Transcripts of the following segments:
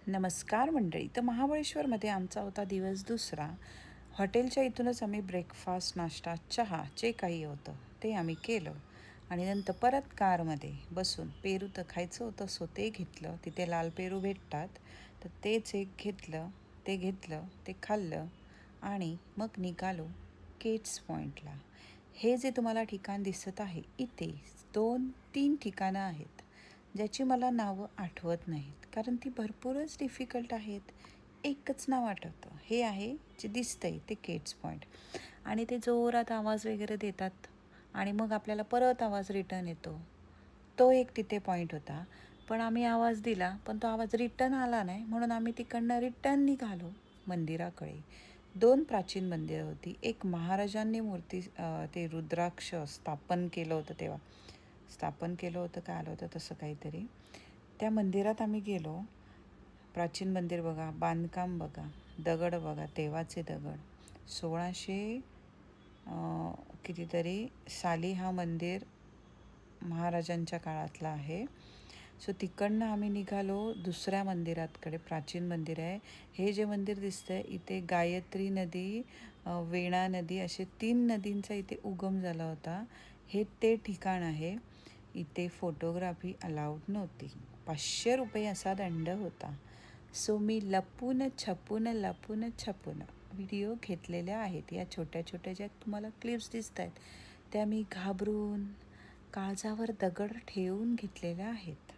नमस्कार मंडळी. तर महाबळेश्वरमध्ये आमचा होता दिवस दुसरा. हॉटेलच्या इथूनच आम्ही ब्रेकफास्ट, नाश्ता, चहा जे काही होतं ते आम्ही केलं आणि नंतर परत कारमध्ये बसून पेरू तर खायचं होतं सो ते घेतलं. तिथे लाल पेरू भेटतात तर तेच एक घेतलं ते खाल्लं आणि मग निघालो केट्स पॉईंटला. हे जे तुम्हाला ठिकाण दिसत आहे इथे 2-3 ठिकाणं आहेत ज्याची मला नावं आठवत नाहीत कारण ती भरपूरच डिफिकल्ट आहेत. एकच नाव आठवतं, हे आहे जे दिसतंय ते केट्स पॉईंट आणि ते जोरात आवाज वगैरे देतात आणि मग आपल्याला परत आवाज रिटर्न येतो. तो एक तिथे पॉईंट होता. पण आम्ही आवाज दिला पण तो आवाज रिटर्न आला नाही म्हणून आम्ही तिकडनं रिटर्न निघालो मंदिराकडे. 2 प्राचीन मंदिरं होती. एक महाराजांनी मूर्ती ते रुद्राक्ष स्थापन केलं होतं का आलं होतं तसं काहीतरी. त्या मंदिरात आम्ही गेलो. प्राचीन मंदिर बघा, बांधकाम बघा, दगड बघा, देवाचे दगड. 1600 कितीतरी साली हा मंदिर महाराजांच्या काळातला आहे. सो तिकडनं आम्ही निघालो दुसऱ्या मंदिराकडे. प्राचीन मंदिर आहे हे. जे मंदिर दिसतंय इथे गायत्री नदी, वेणा नदी असे 3 नदींचा इथे उगम झाला होता. हे ते ठिकाण आहे. इथे फोटोग्राफी अलाउड नव्हती. 500 रुपये असा दंड होता. सो मी लपून छपून व्हिडिओ घेतलेल्या आहेत. या छोट्या छोट्या ज्या तुम्हाला क्लिप्स दिसत आहेत त्या मी घाबरून काळजावर दगड ठेवून घेतलेल्या आहेत.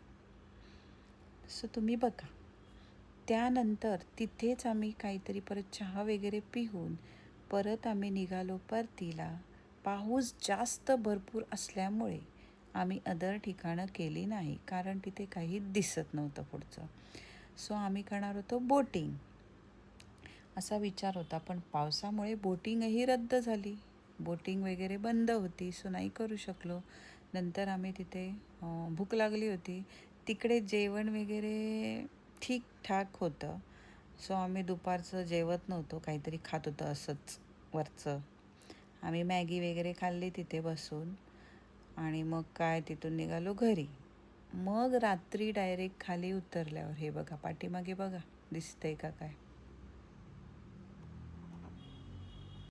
सो तुम्ही बघा. त्यानंतर तिथेच आम्ही काहीतरी परत चहा वगैरे पिऊन परत आम्ही निघालो परतीला. पाऊस जास्त भरपूर असल्यामुळे आम्ही अदर ठिकाणं केली नाही कारण तिथे काही दिसत नव्हतं पुढचं. सो आम्ही करणार होतो बोटिंग असा विचार होता. पण पावसामुळे बोटिंगही रद्द झाली. बोटिंग वगैरे बंद होती सो नाही करू शकलो. नंतर आम्ही तिथे भूक लागली होती. तिकडे जेवण वगैरे ठीकठाक होतं. सो आम्ही दुपारचं जेवत नव्हतो, काहीतरी खात होतं असंच वरचं. आम्ही मॅगी वगैरे खाल्ली तिथे बसून आणि मग काय तिथून निघालो घरी. मग रात्री डायरेक्ट खाली उतरल्यावर हे बघा पाठीमागे बघा दिसतंय का काय,